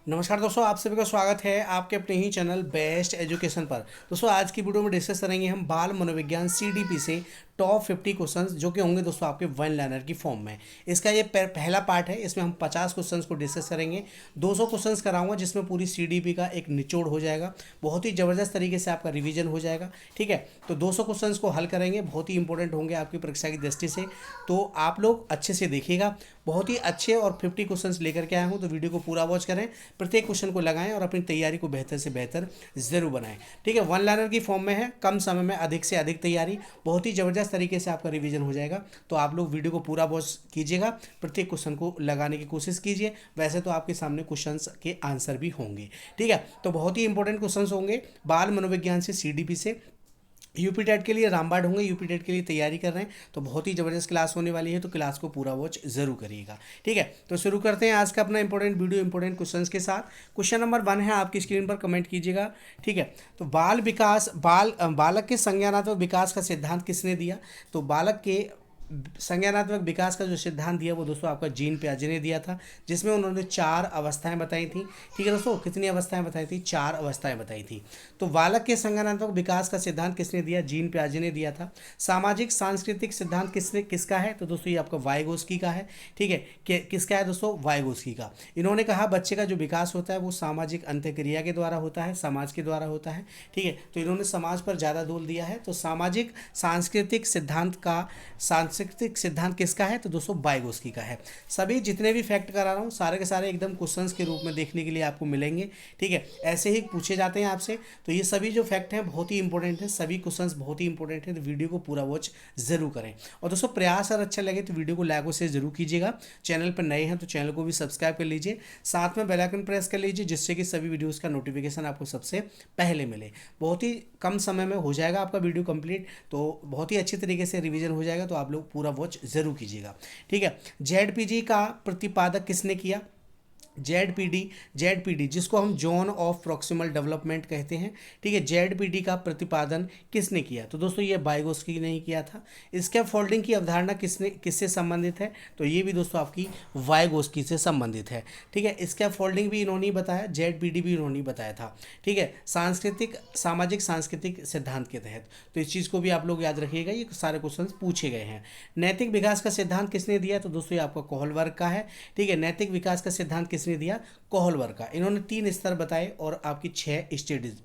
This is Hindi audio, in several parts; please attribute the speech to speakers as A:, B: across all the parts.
A: नमस्कार दोस्तों, आप सभी का स्वागत है आपके अपने ही चैनल बेस्ट एजुकेशन पर। दोस्तों आज की वीडियो में डिस्कस करेंगे हम बाल मनोविज्ञान सीडीपी से टॉप 50 क्वेश्चंस जो कि होंगे दोस्तों आपके वन लाइनर की फॉर्म में। इसका ये पहला पार्ट है। इसमें हम 50 क्वेश्चंस को डिस्कस करेंगे। 200 क्वेश्चंस कराऊंगा जिसमें पूरी सीडीपी का एक निचोड़ हो जाएगा। बहुत ही ज़बरदस्त तरीके से आपका रिवीजन हो जाएगा। ठीक है, तो 200 क्वेश्चंस को हल करेंगे, बहुत ही इंपॉर्टेंट होंगे आपकी परीक्षा की दृष्टि से। तो आप लोग अच्छे से देखिएगा। बहुत ही अच्छे और 50 क्वेश्चंस लेकर के आया हूँ, तो वीडियो को पूरा वॉच करें, प्रत्येक क्वेश्चन को लगाएं और अपनी तैयारी को बेहतर से बेहतर जरूर बनाएं। ठीक है, वन लाइनर की फॉर्म में है, कम समय में अधिक से अधिक तैयारी, बहुत ही ज़बरदस्त तरीके से आपका रिवीजन हो जाएगा। तो आप लोग वीडियो को पूरा वॉच कीजिएगा, प्रत्येक क्वेश्चन को लगाने की कोशिश कीजिए। वैसे तो आपके सामने क्वेश्चन के आंसर भी होंगे। ठीक है, तो बहुत ही इंपॉर्टेंट क्वेश्चन होंगे बाल मनोविज्ञान से सीडीपी से। यूपी टेट के लिए रामबाण होंगे, यूपी टेट के लिए तैयारी कर रहे हैं, तो बहुत ही ज़बरदस्त क्लास होने वाली है। तो क्लास को पूरा वॉच जरूर करिएगा। ठीक है, तो शुरू करते हैं आज का अपना इंपॉर्टेंट वीडियो इंपॉर्टेंट क्वेश्चंस के साथ। क्वेश्चन नंबर 1 है, आपकी स्क्रीन पर कमेंट कीजिएगा। ठीक है, तो बालक के संज्ञानात्मक विकास का सिद्धांत किसने दिया? तो बालक के संज्ञानात्मक विकास का जो सिद्धांत दिया वो दोस्तों आपका जीन पियाजे ने दिया था, जिसमें उन्होंने 4 अवस्थाएं बताई थी। ठीक है दोस्तों, कितनी अवस्थाएं बताई थी? 4 अवस्थाएं बताई थी। तो बालक के संज्ञानात्मक विकास का सिद्धांत किसने दिया? जीन पियाजे ने दिया था। सामाजिक सांस्कृतिक सिद्धांत किसका है? तो दोस्तों ये आपका वाइगोस्की का है। ठीक है, किसका है दोस्तों? वाइगोस्की का। इन्होंने कहा बच्चे का जो विकास होता है वो सामाजिक अंतःक्रिया के द्वारा होता है, समाज के द्वारा होता है। ठीक है, तो इन्होंने समाज पर ज़्यादा जोर दिया है। तो सामाजिक सांस्कृतिक सिद्धांत किसका है? तो दोस्तों वाइगोस्की का है। सभी जितने भी फैक्ट करा रहा हूँ सारे के सारे एकदम क्वेश्चंस के रूप में देखने के लिए आपको मिलेंगे। ठीक है, ऐसे ही पूछे जाते हैं आपसे। तो ये सभी जो फैक्ट हैं बहुत ही इंपॉर्टेंट है, सभी क्वेश्चंस बहुत ही इंपॉर्टेंट है। तो वीडियो को पूरा वॉच जरूर करें। और दोस्तों प्रयास अगर अच्छा लगे तो वीडियो को लाइक से जरूर कीजिएगा। चैनल पर नए हैं तो चैनल को भी सब्सक्राइब कर लीजिए, साथ में बेल आइकन प्रेस कर लीजिए, जिससे कि सभी वीडियोज़ का नोटिफिकेशन आपको सबसे पहले मिले। बहुत ही कम समय में हो जाएगा आपका वीडियो कंप्लीट, तो बहुत ही अच्छी तरीके से रिवीजन हो जाएगा। तो आप लोग पूरा वॉच जरूर कीजिएगा। ठीक है, जेडपीजी का प्रतिपादक किसने किया? जेडपीडी जिसको हम जोन ऑफ प्रॉक्सिमल डेवलपमेंट कहते हैं। ठीक है, जेडपीडी का प्रतिपादन किसने किया? तो दोस्तों ये वाइगोस्की ने ही किया था। स्कैप फोल्डिंग की अवधारणा किससे संबंधित है? तो ये भी दोस्तों आपकी वाइगोस्की से संबंधित है। ठीक है, स्कैप फोल्डिंग भी इन्होंने ही बताया, जेडपीडी भी इन्होंने ही बताया था। ठीक है, सामाजिक सांस्कृतिक सिद्धांत के तहत। तो इस चीज़ को भी आप लोग याद रखिएगा, ये सारे क्वेश्चन पूछे गए हैं। नैतिक विकास का सिद्धांत किसने दिया? तो दोस्तों ये आपका कोहलबर्ग का है। ठीक है, नैतिक विकास का सिद्धांत किसने दिया? कोहलबर्ग का। इन्होंने 3 स्तर बताए और आपकी 6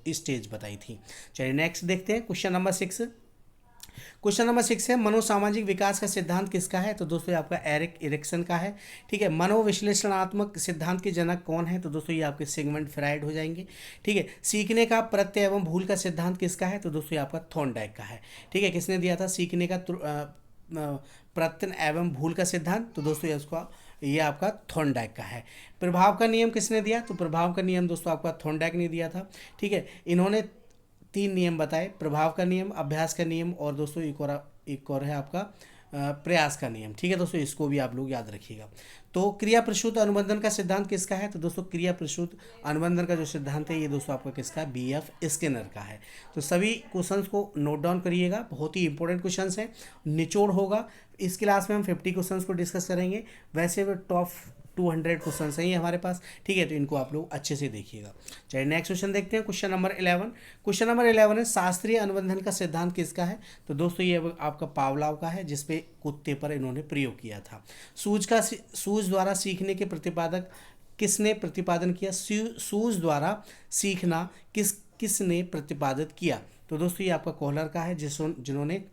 A: स्टेज बताई थी। चलिए नेक्स्ट देखते हैं क्वेश्चन नंबर 6। क्वेश्चन नंबर 6 है, मनोसामाजिक विकास का सिद्धांत किसका है? तो दोस्तों ये आपका एरिक एरिक्सन का है। ठीक है, मनोविश्लेषणात्मक सिद्धांत के जनक कौन है? तो दोस्तों ये आपके सिगमंड फ्राइड हो जाएंगे। ठीक है, सीखने का प्रत्यय एवं भूल का सिद्धांत किसका है? तो दोस्तों ये आपका थॉर्नडाइक का है। ठीक है, किसने दिया था सीखने का प्रत्यय एवं भूल का सिद्धांत? तो दोस्तों ये आपका थॉर्नडाइक का है। प्रभाव का नियम किसने दिया? तो प्रभाव का नियम दोस्तों आपका थॉर्नडाइक ने दिया था। ठीक है, इन्होंने 3 नियम बताए, प्रभाव का नियम, अभ्यास का नियम और दोस्तों एक और है आपका प्रयास का नियम। ठीक है दोस्तों, इसको भी आप लोग याद रखिएगा। तो क्रिया प्रसूत अनुबंधन का सिद्धांत किसका है? तो दोस्तों क्रिया प्रसूत अनुबंधन का जो सिद्धांत है ये दोस्तों आपका किसका है? BF स्किनर का है। तो सभी क्वेश्चंस को नोट डाउन करिएगा, बहुत ही इंपॉर्टेंट क्वेश्चंस हैं, निचोड़ होगा। इस क्लास में हम 50 क्वेश्चंस को डिस्कस करेंगे। वैसे वो टॉप 200 क्वेश्चन है ये हमारे पास। ठीक है, तो इनको आप लोग अच्छे से देखिएगा। चलिए नेक्स्ट क्वेश्चन देखते हैं, क्वेश्चन नंबर 11। क्वेश्चन नंबर 11 है, शास्त्रीय अनुबंधन का सिद्धांत किसका है? तो दोस्तों ये आपका पावलाव का है, जिसपे कुत्ते पर इन्होंने प्रयोग किया था। सूझ द्वारा सीखने के प्रतिपादक किसने प्रतिपादन किया? सूझ द्वारा सीखना किसने प्रतिपादित किया? तो दोस्तों ये आपका कोहलर का है, जिन्होंने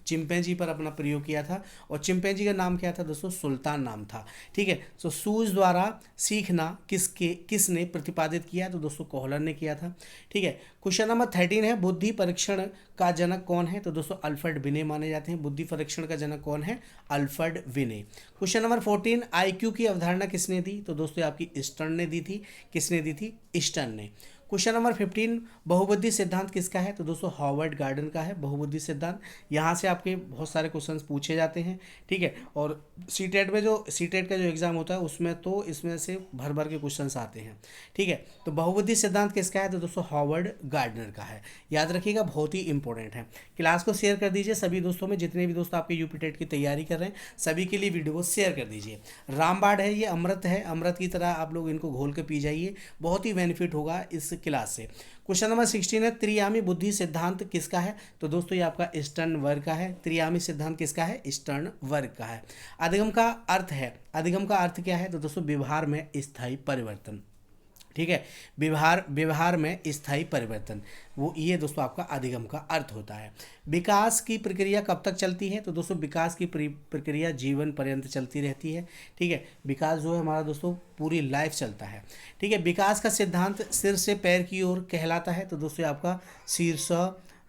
A: चिंपैंजी पर अपना प्रयोग किया था। और चिंपैंजी का नाम क्या था दोस्तों? सुल्तान नाम था। ठीक है, तो सूझ द्वारा सीखना किसने प्रतिपादित किया? तो दोस्तों कोहलर ने किया था। ठीक है, क्वेश्चन नंबर 13 है, बुद्धि परीक्षण का जनक कौन है? तो दोस्तों अल्फ्रेड बिने माने जाते हैं। बुद्धि परीक्षण का जनक कौन है? अल्फ्रेड बिने। क्वेश्चन नंबर 14, IQ की अवधारणा किसने दी? तो दोस्तों आपकी ईस्टर्न ने दी थी। किसने दी थी? ईस्टर्न ने। क्वेश्चन नंबर 15, बहुबुद्धि सिद्धांत किसका है? तो दोस्तों हार्वर्ड गार्डन का है बहुबुद्धि सिद्धांत। यहाँ से आपके बहुत सारे क्वेश्चंस पूछे जाते हैं, ठीक है। और सीटेट में जो सीटेट का जो एग्जाम होता है उसमें तो इसमें से भर भर के क्वेश्चंस आते हैं, ठीक है। तो बहुबुद्धि सिद्धांत किसका है? तो दोस्तों हार्वर्ड गार्डनर का है, याद रखिएगा, बहुत ही इंपॉर्टेंट है। क्लास को शेयर कर दीजिए सभी दोस्तों में, जितने भी दोस्त आपके यूपी टेट की तैयारी कर रहे हैं सभी के लिए वीडियो को शेयर कर दीजिए। रामबाण है, ये अमृत है, अमृत की तरह आप लोग इनको घोल के पी जाइए, बहुत ही बेनिफिट होगा इस क्लास से। क्वेश्चन नंबर 16 है, त्रियामी बुद्धि सिद्धांत किसका है? तो दोस्तों ये आपका ईस्टर्न वर्ग का है। त्रियामी सिद्धांत किसका है? ईस्टर्न वर्ग का है। अधिगम का अर्थ है, अधिगम का अर्थ क्या है? तो दोस्तों व्यवहार में स्थायी परिवर्तन, ठीक है। व्यवहार में स्थायी परिवर्तन, वो ये दोस्तों आपका अधिगम का अर्थ होता है। विकास की प्रक्रिया कब तक चलती है? तो दोस्तों विकास की प्रक्रिया जीवन पर्यंत चलती रहती है, ठीक है। विकास जो है हमारा दोस्तों पूरी लाइफ चलता है, ठीक है। विकास का सिद्धांत सिर से पैर की ओर कहलाता है। तो दोस्तों आपका शीर्ष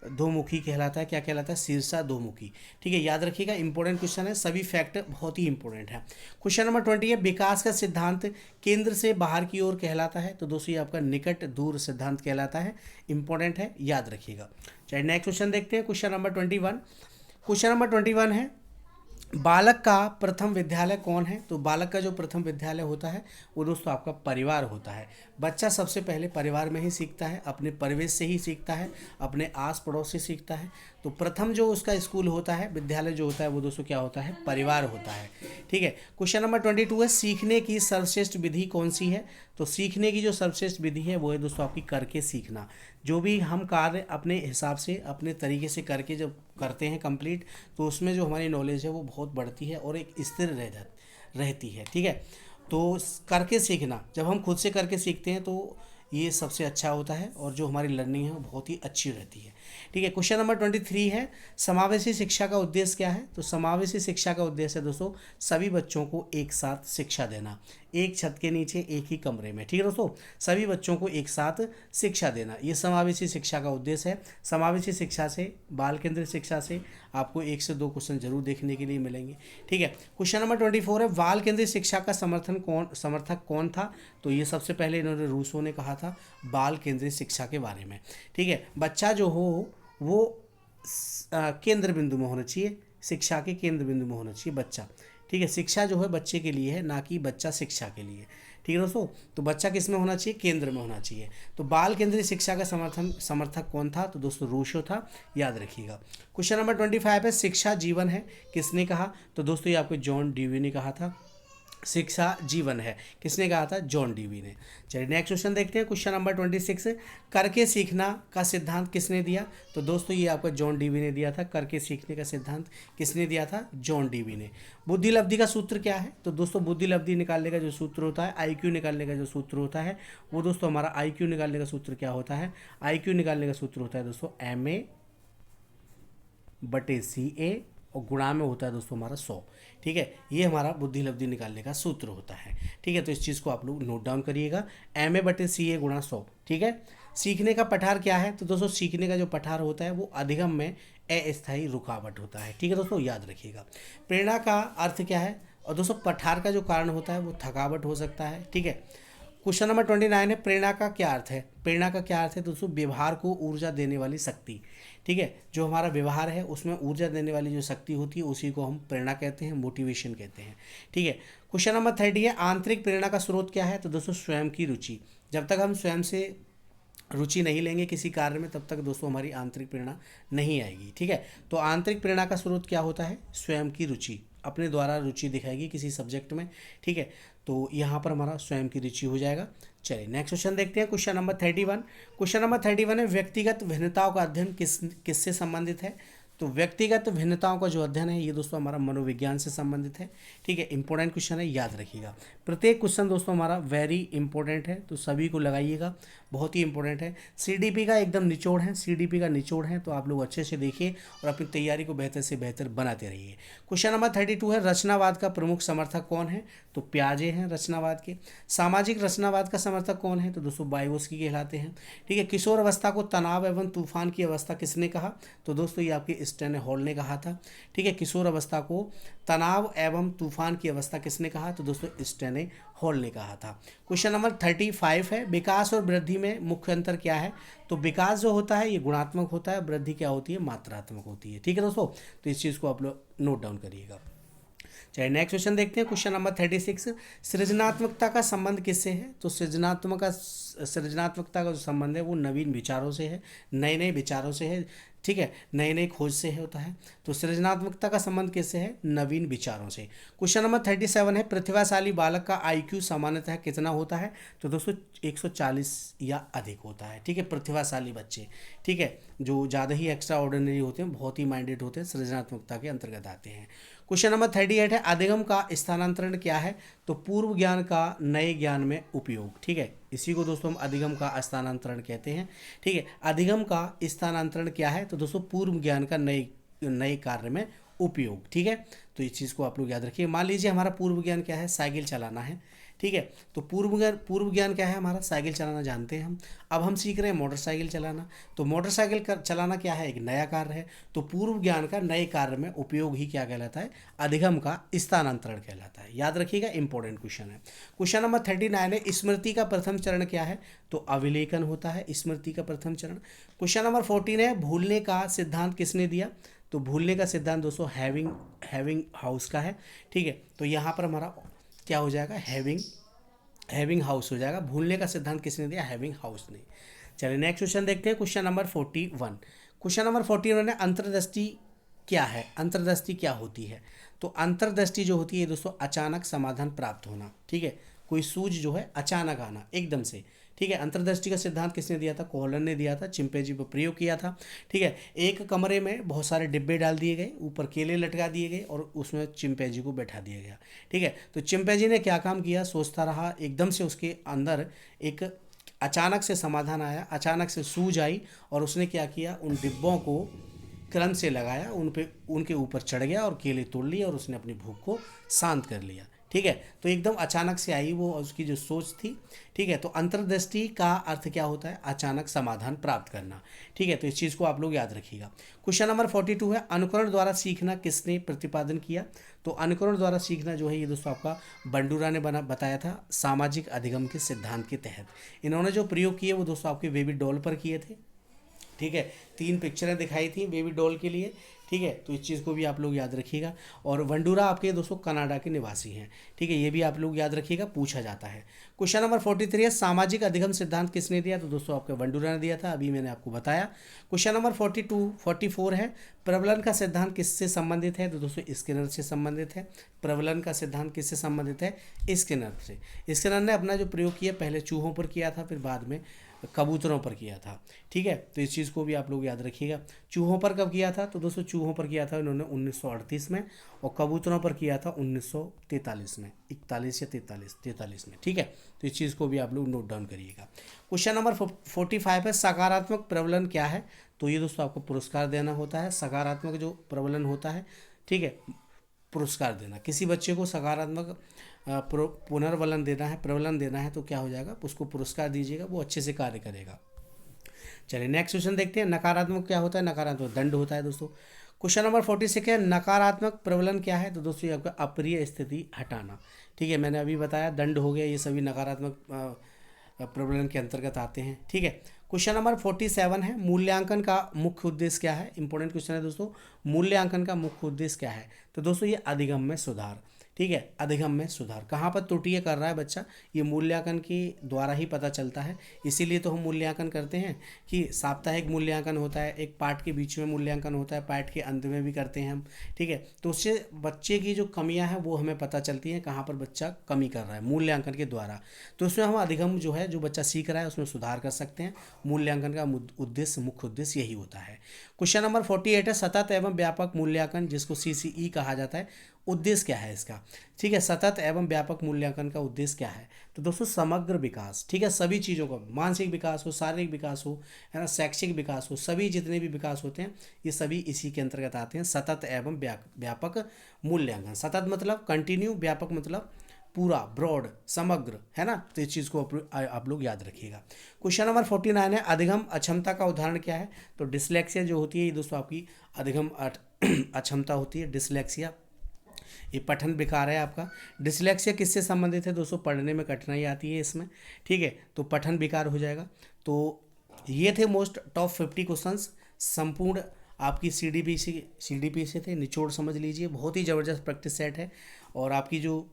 A: दोमुखी कहलाता है। क्या कहलाता है? शीर्षा दोमुखी, ठीक है, याद रखिएगा, इंपॉर्टेंट क्वेश्चन है, सभी फैक्ट बहुत ही इंपॉर्टेंट है। क्वेश्चन नंबर 20 है, विकास का सिद्धांत केंद्र से बाहर की ओर कहलाता है। तो दोस्तों ये आपका निकट दूर सिद्धांत कहलाता है, इंपॉर्टेंट है, याद रखिएगा। चलिए नेक्स्ट क्वेश्चन देखते हैं, क्वेश्चन नंबर 21। क्वेश्चन नंबर 21 है, बालक का प्रथम विद्यालय कौन है? तो बालक का जो प्रथम विद्यालय होता है वो दोस्तों आपका परिवार होता है। बच्चा सबसे पहले परिवार में ही सीखता है, अपने परिवेश से ही सीखता है, अपने आस पड़ोस से सीखता है। तो प्रथम जो उसका स्कूल होता है, विद्यालय जो होता है वो दोस्तों क्या होता है? परिवार होता है, ठीक है। क्वेश्चन नंबर 22 है, सीखने की सर्वश्रेष्ठ विधि कौन सी है? तो सीखने की जो सर्वश्रेष्ठ विधि है वो है दोस्तों आपकी करके सीखना। जो भी हम कार्य अपने हिसाब से अपने तरीके से करके जब करते हैं कंप्लीट, तो उसमें जो हमारी नॉलेज है वो बहुत बढ़ती है और एक स्थिर रहती है, ठीक है। तो करके सीखना, जब हम खुद से करके सीखते हैं तो ये सबसे अच्छा होता है और जो हमारी लर्निंग है वो बहुत ही अच्छी रहती है, ठीक है। क्वेश्चन नंबर 23 है, समावेशी शिक्षा का उद्देश्य क्या है? तो समावेशी शिक्षा का उद्देश्य है दोस्तों सभी बच्चों को एक साथ शिक्षा देना, एक छत के नीचे एक ही कमरे में, ठीक है दोस्तों, सभी बच्चों को एक साथ शिक्षा देना, ये समावेशी शिक्षा का उद्देश्य है। समावेशी शिक्षा से, बाल केंद्रित शिक्षा से आपको 1 से 2 क्वेश्चन जरूर देखने के लिए मिलेंगे, ठीक है। क्वेश्चन नंबर 24 है, बाल केंद्रित शिक्षा का समर्थक कौन था? तो ये सबसे पहले इन्होंने रूसो ने कहा था बाल केंद्रित शिक्षा के बारे में, ठीक है। बच्चा जो हो वो केंद्र बिंदु में होना चाहिए, शिक्षा के केंद्र बिंदु में होना चाहिए बच्चा, ठीक है। शिक्षा जो है बच्चे के लिए है, ना कि बच्चा शिक्षा के लिए, ठीक है दोस्तों। तो बच्चा किस में होना चाहिए? केंद्र में होना चाहिए। तो बाल केंद्रित शिक्षा का समर्थक कौन था? तो दोस्तों रूसो था, याद रखिएगा। क्वेश्चन नंबर 25 है, शिक्षा जीवन है, किसने कहा? तो दोस्तों ये आपको जॉन डीवी ने कहा था, शिक्षा जीवन है, किसने कहा था? जॉन डीवी ने। चलिए नेक्स्ट क्वेश्चन देखते हैं, क्वेश्चन नंबर 26, करके सीखना का सिद्धांत किसने दिया? तो दोस्तों ये आपका जॉन डीवी ने दिया था। करके सीखने का सिद्धांत किसने दिया था? जॉन डीवी ने। बुद्धि लब्धि का सूत्र क्या है? तो दोस्तों बुद्धि लब्धि निकालने का जो सूत्र होता है, IQ निकालने का जो सूत्र होता है वो दोस्तों हमारा IQ निकालने का सूत्र क्या होता है? IQ निकालने का सूत्र होता है दोस्तों MA/CA और गुणा में होता है दोस्तों हमारा 100, ठीक है। ये हमारा बुद्धि लब्धि निकालने का सूत्र होता है, ठीक है। तो इस चीज़ को आप लोग नोट डाउन करिएगा, MA/CA गुणा 100, ठीक है। सीखने का पठार क्या है? तो दोस्तों सीखने का जो पठार होता है वो अधिगम में अस्थायी रुकावट होता है, ठीक है दोस्तों, याद रखिएगा। प्रेरणा का अर्थ क्या है? और दोस्तों पठार का जो कारण होता है वो थकावट हो सकता है, ठीक है। क्वेश्चन नंबर 29 है, प्रेरणा का क्या अर्थ है? प्रेरणा का क्या अर्थ है? दोस्तों व्यवहार को ऊर्जा देने वाली शक्ति, ठीक है। जो हमारा व्यवहार है उसमें ऊर्जा देने वाली जो शक्ति होती है उसी को हम प्रेरणा कहते हैं, मोटिवेशन कहते हैं, ठीक है। क्वेश्चन नंबर 30 है, आंतरिक प्रेरणा का स्रोत क्या है? तो दोस्तों स्वयं की रुचि। जब तक हम स्वयं से रुचि नहीं लेंगे किसी कार्य में तब तक दोस्तों हमारी आंतरिक प्रेरणा नहीं आएगी, ठीक है। तो आंतरिक प्रेरणा का स्रोत क्या होता है? स्वयं की रुचि, अपने द्वारा रुचि दिखाएगी किसी सब्जेक्ट में, ठीक है। तो यहाँ पर हमारा स्वयं की रुचि हो जाएगा। चलिए नेक्स्ट क्वेश्चन देखते हैं, क्वेश्चन नंबर 31। क्वेश्चन नंबर 31 है, व्यक्तिगत भिन्नताओं का अध्ययन किससे संबंधित है? तो व्यक्तिगत भिन्नताओं का जो अध्ययन है ये दोस्तों हमारा मनोविज्ञान से संबंधित है, ठीक है। इंपॉर्टेंट क्वेश्चन है, याद रखिएगा। प्रत्येक क्वेश्चन दोस्तों हमारा वेरी इंपॉर्टेंट है, तो सभी को लगाइएगा, बहुत ही इंपॉर्टेंट है। CDP का एकदम निचोड़ है, CDP का निचोड़ है, तो आप लोग अच्छे से देखिए और अपनी तैयारी को बेहतर से बेहतर बनाते रहिए। क्वेश्चन नंबर 32 है, रचनावाद का प्रमुख समर्थक कौन है? तो प्याजे हैं रचनावाद के। सामाजिक रचनावाद का समर्थक कौन है? तो दोस्तों वाइगोस्की कहलाते हैं, ठीक है। किशोर अवस्था को तनाव एवं तूफान की अवस्था किसने कहा? तो दोस्तों ये आपके स्टेने हॉल ने कहा था। ठीक है, किशोर अवस्था को तनाव एवं तूफान की अवस्था किसने कहा? तो दोस्तों स्टेने हॉल ने कहा था। क्वेश्चन नंबर 35 है, विकास और वृद्धि में मुख्य अंतर क्या है? तो विकास जो होता है ये गुणात्मक होता है, वृद्धि क्या होती है? मात्रात्मक होती है। ठीक है दोस्तों, तो इस चीज़ को आप लोग नोट डाउन करिएगा। चलिए नेक्स्ट क्वेश्चन देखते हैं। क्वेश्चन नंबर 36, सृजनात्मकता का संबंध किससे है? तो सृजनात्मकता का जो संबंध है वो नवीन विचारों से है, नए नए विचारों से है। ठीक है, नए नए खोज से होता है। तो सृजनात्मकता का संबंध किससे है? नवीन विचारों से। क्वेश्चन नंबर 37 है, प्रतिभाशाली बालक का आईक्यू सामान्यतः कितना होता है? तो दोस्तों 140 या अधिक होता है। ठीक है, प्रतिभाशाली बच्चे, ठीक है, जो ज़्यादा ही एक्स्ट्रा ऑर्डिनरी होते हैं, बहुत ही माइंडेड होते हैं, सृजनात्मकता के अंतर्गत आते हैं। क्वेश्चन नंबर 38 है, अधिगम का स्थानांतरण क्या है? तो पूर्व ज्ञान का नए ज्ञान में उपयोग। ठीक है, इसी को दोस्तों हम अधिगम का स्थानांतरण कहते हैं। ठीक है, अधिगम का स्थानांतरण क्या है? तो दोस्तों पूर्व ज्ञान का नए नए कार्य में उपयोग। ठीक है, तो इस चीज़ को आप लोग याद रखिए। मान लीजिए हमारा पूर्व ज्ञान क्या है? साइकिल चलाना है। ठीक है, तो पूर्व ज्ञान क्या है हमारा? साइकिल चलाना जानते हैं हम। अब हम सीख रहे हैं मोटरसाइकिल चलाना। तो मोटरसाइकिल चलाना क्या है? एक नया कार्य है। तो पूर्व ज्ञान का नए कार्य में उपयोग ही क्या कहलाता है? अधिगम का स्थानांतरण कहलाता है। याद रखिएगा, इंपॉर्टेंट क्वेश्चन है। क्वेश्चन नंबर 39 है, स्मृति का प्रथम चरण क्या है? तो अभिलेखन होता है स्मृति का प्रथम चरण। क्वेश्चन नंबर 14 है, भूलने का सिद्धांत किसने दिया? तो भूलने का सिद्धांत दोस्तों हैविंग हाउस का है। ठीक है, तो यहाँ पर हमारा क्या हो जाएगा? हैविंग हाउस हो जाएगा। भूलने का सिद्धांत किसने दिया? हैविंग हाउस ने। चलिए नेक्स्ट क्वेश्चन देखते हैं। Question number 41। क्वेश्चन नंबर 41 है, अंतर्दृष्टि क्या है? अंतर्दृष्टि क्या होती है? तो अंतर्दृष्टि जो होती है दोस्तों, अचानक समाधान प्राप्त होना। ठीक है, कोई सूझ जो है अचानक आना एकदम से। ठीक है, अंतर्दृष्टि का सिद्धांत किसने दिया था? कोहलन ने दिया था, चिंपैंजी पर प्रयोग किया था। ठीक है, एक कमरे में बहुत सारे डिब्बे डाल दिए गए, ऊपर केले लटका दिए गए और उसमें चिंपैंजी को बैठा दिया गया। ठीक है, तो चिंपैंजी ने क्या काम किया? सोचता रहा, एकदम से उसके अंदर एक अचानक से समाधान आया, अचानक से सूझ आई और उसने क्या किया? उन डिब्बों को क्रम से लगाया, उनके ऊपर चढ़ गया और केले तोड़ लिए और उसने अपनी भूख को शांत कर लिया। ठीक है, तो एकदम अचानक से आई वो, उसकी जो सोच थी। ठीक है, तो अंतर्दृष्टि का अर्थ क्या होता है? अचानक समाधान प्राप्त करना। ठीक है, तो इस चीज़ को आप लोग याद रखिएगा। क्वेश्चन नंबर 42 है, अनुकरण द्वारा सीखना किसने प्रतिपादन किया? तो अनुकरण द्वारा सीखना जो है ये दोस्तों आपका बंडूरा ने बताया था, सामाजिक अधिगम के सिद्धांत के तहत। इन्होंने जो प्रयोग किए वो दोस्तों आपके बेबी डॉल पर किए थे। ठीक है, 3 पिक्चरें दिखाई थी बेबी डॉल के लिए। ठीक है, तो इस चीज़ को भी आप लोग याद रखिएगा। और वंडूरा आपके दोस्तों कनाडा के निवासी हैं। ठीक है, ये भी आप लोग याद रखिएगा, पूछा जाता है। क्वेश्चन नंबर 43 है, सामाजिक अधिगम सिद्धांत किसने दिया? तो दोस्तों आपके वंडूरा ने दिया था, अभी मैंने आपको बताया। क्वेश्चन नंबर 44 है, प्रबलन का सिद्धांत किससे संबंधित है? तो दोस्तों स्किनर से संबंधित है। प्रबलन का सिद्धांत किससे संबंधित है? स्किनर से। स्किनर ने अपना जो प्रयोग किया पहले चूहों पर किया था, फिर बाद में कबूतरों पर किया था। ठीक है, तो इस चीज़ को भी आप लोग याद रखिएगा। चूहों पर कब किया था? तो दोस्तों चूहों पर किया था इन्होंने 1938 में, और कबूतरों पर किया था 1943 में, 41 या 43 में। ठीक है, तो इस चीज़ को भी आप लोग नोट डाउन करिएगा। क्वेश्चन नंबर 45 है, सकारात्मक प्रबलन क्या है? तो ये दोस्तों आपको पुरस्कार देना होता है। सकारात्मक जो प्रबलन होता है, ठीक है, पुरस्कार देना, किसी बच्चे को सकारात्मक पुनर्वलन देना है, प्रबलन देना है, तो क्या हो जाएगा? उसको पुरस्कार दीजिएगा, वो अच्छे से कार्य करेगा। चलिए नेक्स्ट क्वेश्चन देखते हैं। नकारात्मक क्या होता है? नकारात्मक दंड होता है दोस्तों। क्वेश्चन नंबर 46 है, नकारात्मक प्रबलन क्या है? तो दोस्तों ये आपका अप्रिय स्थिति हटाना। ठीक है, मैंने अभी बताया, दंड हो गया, ये सभी नकारात्मक प्रबलन के अंतर्गत आते हैं। ठीक है, क्वेश्चन नंबर 47 है, मूल्यांकन का मुख्य उद्देश्य क्या है? इंपॉर्टेंट क्वेश्चन है दोस्तों, मूल्यांकन का मुख्य उद्देश्य क्या है? तो दोस्तों ये अधिगम में सुधार। ठीक है, अधिगम में सुधार। कहाँ पर त्रुटियाँ कर रहा है बच्चा, ये मूल्यांकन के द्वारा ही पता चलता है। इसीलिए तो हम मूल्यांकन करते हैं कि साप्ताहिक मूल्यांकन होता है, एक पाठ के बीच में मूल्यांकन होता है, पाठ के अंत में भी करते हैं हम। ठीक है, तो उससे बच्चे की जो कमियां हैं वो हमें पता चलती हैं, कहाँ पर बच्चा कमी कर रहा है मूल्यांकन के द्वारा। तो उसमें हम अधिगम जो है, जो बच्चा सीख रहा है उसमें सुधार कर सकते हैं। मूल्यांकन का उद्देश्य, मुख्य उद्देश्य यही होता है। क्वेश्चन नंबर 48 है, सतत एवं व्यापक मूल्यांकन जिसको CCE कहा जाता है, उद्देश्य क्या है इसका? ठीक है, सतत एवं व्यापक मूल्यांकन का उद्देश्य क्या है? तो दोस्तों समग्र विकास। ठीक है, सभी चीज़ों का, मानसिक विकास हो, शारीरिक विकास हो, है ना, शैक्षिक विकास हो, सभी जितने भी विकास होते हैं ये सभी इसी के अंतर्गत आते हैं। सतत एवं व्यापक मूल्यांकन। सतत मतलब कंटिन्यू, व्यापक मतलब पूरा, ब्रॉड, समग्र, है ना। तो इस चीज़ को आप लोग याद रखिएगा। क्वेश्चन नंबर 49 है, अधिगम अक्षमता का उदाहरण क्या है। तो डिसलेक्सिया जो होती है ये दोस्तों आपकी अधिगम अक्षमता होती है, डिसलेक्सिया। ये पठन विकार है आपका। डिसलेक्सिया किससे संबंधित है दोस्तों, पढ़ने में कठिनाई आती है इसमें, ठीक है, तो पठन विकार हो जाएगा। तो ये थे मोस्ट टॉप 50 क्वेश्चंस, संपूर्ण आपकी सी डी पी से थे, निचोड़ समझ लीजिए। बहुत ही ज़बरदस्त प्रैक्टिस सेट है और आपकी जो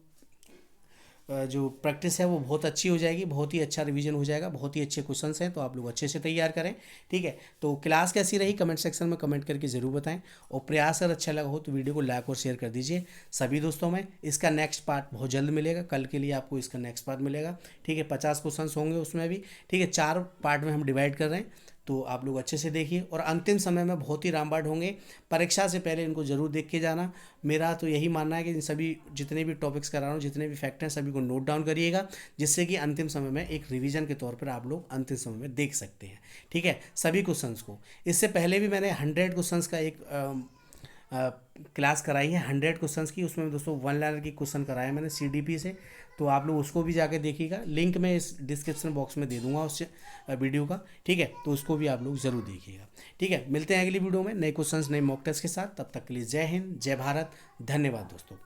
A: प्रैक्टिस है वो बहुत अच्छी हो जाएगी, बहुत ही अच्छा रिवीजन हो जाएगा, बहुत ही अच्छे क्वेश्चंस हैं, तो आप लोग अच्छे से तैयार करें, ठीक है। तो क्लास कैसी रही कमेंट सेक्शन में कमेंट करके ज़रूर बताएं, और प्रयास अगर अच्छा लगा हो तो वीडियो को लाइक और शेयर कर दीजिए सभी दोस्तों में। इसका नेक्स्ट पार्ट बहुत जल्द मिलेगा, कल के लिए आपको इसका नेक्स्ट पार्ट मिलेगा, ठीक है। 50 क्वेश्चन होंगे उसमें भी, ठीक है। 4 पार्ट में हम डिवाइड कर रहे हैं, तो आप लोग अच्छे से देखिए। और अंतिम समय में बहुत ही रामबाण होंगे, परीक्षा से पहले इनको जरूर देख के जाना। मेरा तो यही मानना है कि इन सभी जितने भी टॉपिक्स करा रहा हूँ, जितने भी फैक्ट हैं, सभी को नोट डाउन करिएगा, जिससे कि अंतिम समय में एक रिवीजन के तौर पर आप लोग अंतिम समय में देख सकते हैं, ठीक है, सभी क्वेश्चंस को। इससे पहले भी मैंने 100 क्वेश्चंस का एक क्लास कराई है, 100 क्वेश्चंस की। उसमें दोस्तों 1 लाइनर की क्वेश्चन कराए मैंने सी से, तो आप लोग उसको भी जाके देखिएगा, लिंक मैं इस डिस्क्रिप्शन बॉक्स में दे दूंगा उस वीडियो का, ठीक है। तो उसको भी आप लोग ज़रूर देखिएगा, ठीक है। मिलते हैं अगली वीडियो में नए क्वेश्चंस, नए मॉक टेस्ट के साथ। तब तक के लिए जय हिंद, जय भारत, धन्यवाद दोस्तों।